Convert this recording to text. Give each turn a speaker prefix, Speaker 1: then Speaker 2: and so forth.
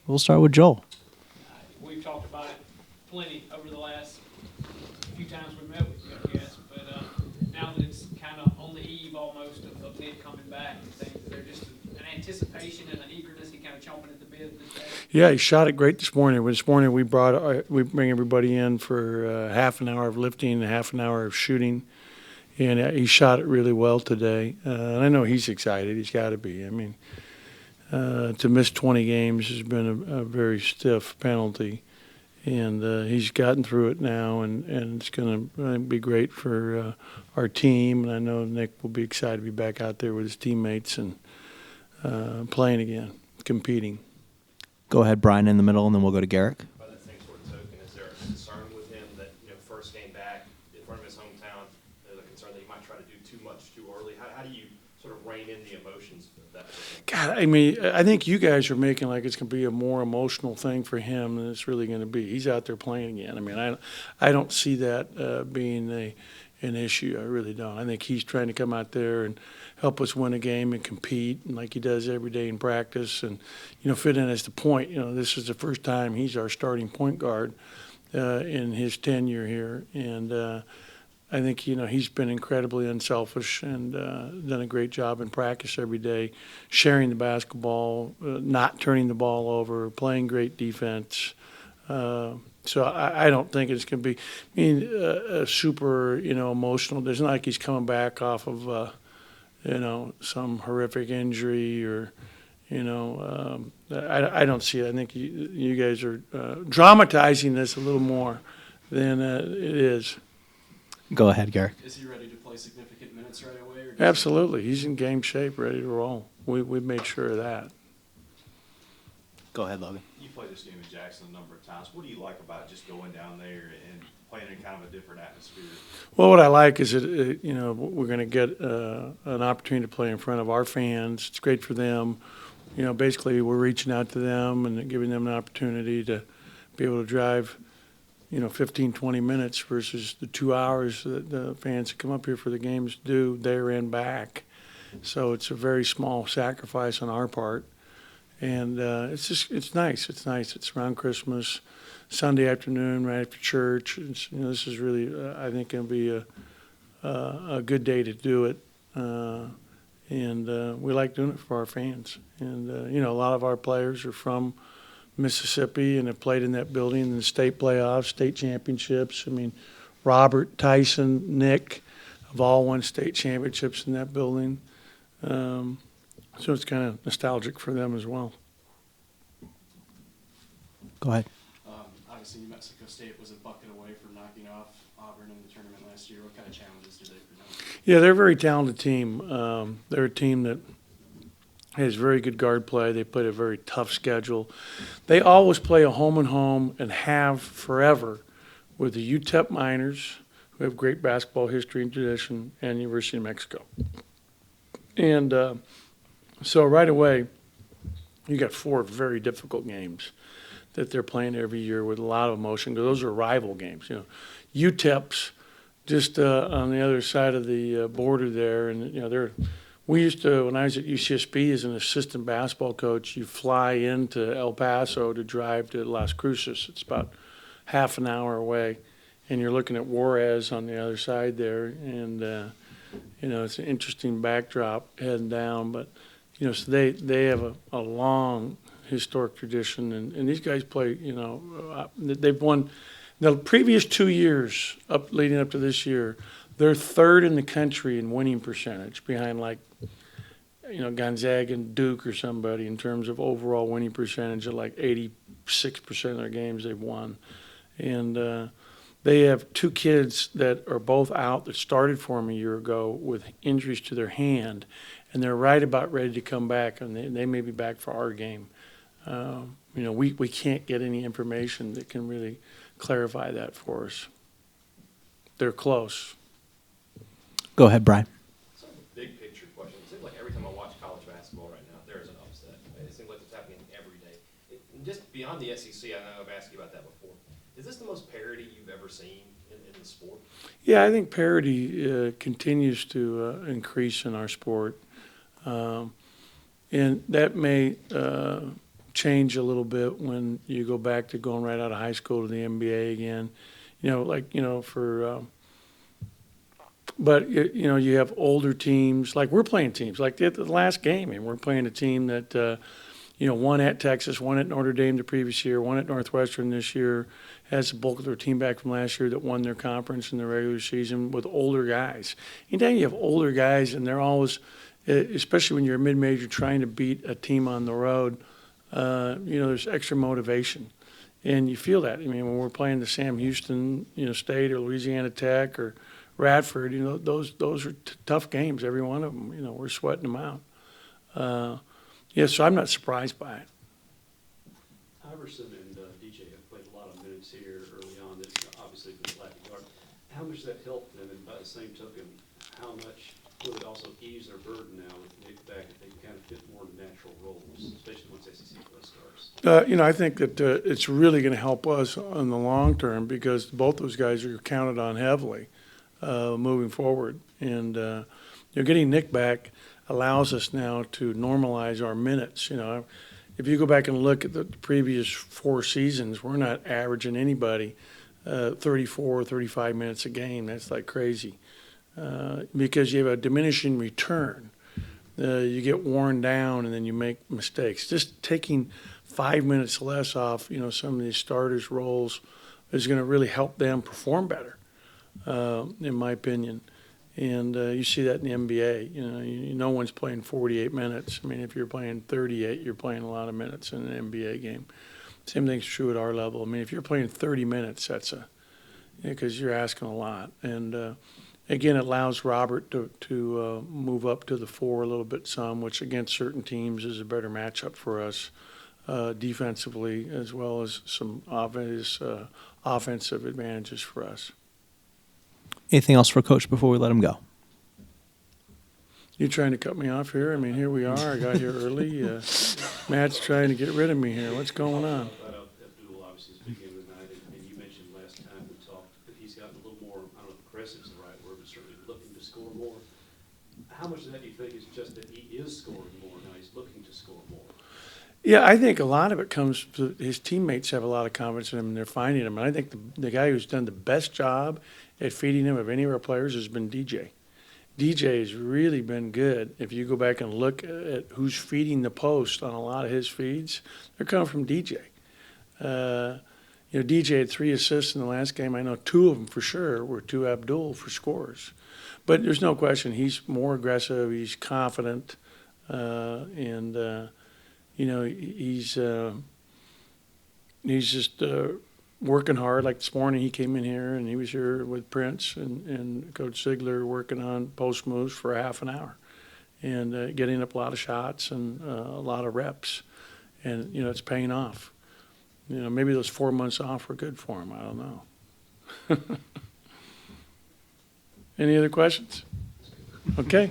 Speaker 1: We'll start with Joel.
Speaker 2: We've talked about it plenty over the last few times we met with you, I guess. But now that it's kind of on the eve almost of Mid coming back and things, is there just an anticipation and an eagerness? He kind of chomping at the bit this day.
Speaker 3: Yeah, he shot it great this morning. This morning we bring everybody in for half an hour of lifting and half an hour of shooting, and he shot it really well today. And I know he's excited. He's got to be. I mean, to miss 20 games has been a very stiff penalty, and he's gotten through it now, and it's going to be great for our team. And I know Nick will be excited to be back out there with his teammates and playing again, competing.
Speaker 1: Go ahead, Brian, in the middle, and then we'll go to Garrick.
Speaker 4: By that same sort of token, is there a concern with him that, first game back in front of his hometown, there's a concern that he might try to do too much too early? How do you sort of rein in the emotions of that?
Speaker 3: God, I mean, I think you guys are making like it's going to be a more emotional thing for him than it's really going to be. He's out there playing again. I mean, I don't see that being an issue. I really don't. I think he's trying to come out there and help us win a game and compete, and like he does every day in practice, and fit in as the point. This is the first time he's our starting point guard in his tenure here, and I think he's been incredibly unselfish and done a great job in practice every day, sharing the basketball, not turning the ball over, playing great defense. So I don't think it's going to be, super, emotional. It's not like he's coming back off of, some horrific injury or, I don't see it. I think you guys are dramatizing this a little more than it is.
Speaker 1: Go ahead, Garrick.
Speaker 5: Is he ready to play significant minutes right away? Or
Speaker 3: Absolutely. He's in game shape, ready to roll. We've made sure of that.
Speaker 1: Go ahead, Logan.
Speaker 6: You played this game in Jackson a number of times. What do you like about just going down there and playing in kind of a different atmosphere?
Speaker 3: Well, what I like is that, we're going to get an opportunity to play in front of our fans. It's great for them. Basically we're reaching out to them and giving them an opportunity to be able to drive, 15, 20 minutes versus the 2 hours that the fans that come up here for the games do there and back. So it's a very small sacrifice on our part. And it's nice. It's nice. It's around Christmas, Sunday afternoon, right after church. This is really, I think, going to be a good day to do it. And we like doing it for our fans. And, a lot of our players are from Mississippi and have played in that building in the state playoffs, state championships. I mean, Robert, Tyson, Nick have all won state championships in that building. So it's kind of nostalgic for them as well.
Speaker 1: Go ahead.
Speaker 5: Obviously, New Mexico State was a bucket away from knocking off Auburn in the tournament last year. What kind of challenges do they present?
Speaker 3: Yeah, they're a very talented team. They're a team that has very good guard play. They play a very tough schedule. They always play a home and home and have forever with the UTEP Miners, who have great basketball history and tradition, and University of Mexico. And so right away, you got 4 very difficult games that they're playing every year with a lot of emotion. Those are rival games. UTEP's just on the other side of the border there, and we used to, when I was at UCSB as an assistant basketball coach, you fly into El Paso to drive to Las Cruces. It's about half an hour away, and you're looking at Juarez on the other side there, and it's an interesting backdrop heading down, but so they have a long historic tradition, and these guys play. They've won the previous 2 years leading up to this year. They're third in the country in winning percentage, behind Gonzaga and Duke or somebody in terms of overall winning percentage at like 86% of their games they've won, and they have 2 kids that are both out that started for them a year ago with injuries to their hand, and they're right about ready to come back, and they may be back for our game. We can't get any information that can really clarify that for us. They're close.
Speaker 1: Go ahead, Brian.
Speaker 4: Sort of a big picture question. It seems like every time I watch college basketball right now, there is an upset. It seems like it's happening every day. Just beyond the SEC, I know I've asked you about that before. Is this the most parity you've ever seen in the sport?
Speaker 3: Yeah, I think parity continues to increase in our sport. And that may change a little bit when you go back to going right out of high school to the NBA again. But you have older teams, like we're playing teams, like the last game, and we're playing a team that, one at Texas, one at Notre Dame the previous year, one at Northwestern this year, has the bulk of their team back from last year that won their conference in the regular season with older guys. Anytime you have older guys, and they're always, especially when you're a mid-major trying to beat a team on the road, there's extra motivation. And you feel that. I mean, when we're playing the Sam Houston, State or Louisiana Tech or Radford, those are tough games, every one of them. We're sweating them out. So I'm not surprised by it.
Speaker 7: Iverson and DJ have played a lot of minutes here early on. That's obviously been lacking guard. How much does that help them? And by the same token, how much will it also ease their burden now with Nick back if they can kind of fit more natural roles, especially once SEC play starts?
Speaker 3: I think that it's really going to help us in the long term because both those guys are counted on heavily moving forward. And getting Nick back allows us now to normalize our minutes. If you go back and look at the previous 4 seasons, we're not averaging anybody 34, 35 minutes a game. That's like crazy because you have a diminishing return. You get worn down and then you make mistakes. Just taking 5 minutes less off, some of these starters' roles is going to really help them perform better, in my opinion. And you see that in the NBA. No one's playing 48 minutes. I mean, if you're playing 38, you're playing a lot of minutes in an NBA game. Same thing's true at our level. I mean, if you're playing 30 minutes, that's because you're asking a lot. And again, it allows Robert to move up to the 4 a little bit which against certain teams is a better matchup for us defensively, as well as some obvious offensive advantages for us.
Speaker 1: Anything else for Coach before we let him go?
Speaker 3: You trying to cut me off here? I mean, here we are. I got here early. Matt's trying to get rid of me here. What's going on?
Speaker 7: Abdul obviously is a big game tonight, and you mentioned last time we talked that he's gotten a little more, I don't know if aggressive is the right word, but certainly looking to score more. How much of that do you think is just that he is scoring more now? He's looking to score more.
Speaker 3: Yeah, I think a lot of it comes to his teammates have a lot of confidence in him and they're finding him. And I think the guy who's done the best job at feeding him of any of our players has been DJ. DJ has really been good. If you go back and look at who's feeding the post on a lot of his feeds, they're coming from DJ. DJ had 3 assists in the last game. I know 2 of them for sure were to Abdul for scores. But there's no question he's more aggressive. He's confident, he's just working hard. Like this morning, he came in here and he was here with Prince and Coach Ziegler working on post moves for a half an hour and getting up a lot of shots and a lot of reps. And, it's paying off. Maybe those 4 months off were good for him. I don't know. Any other questions? Okay.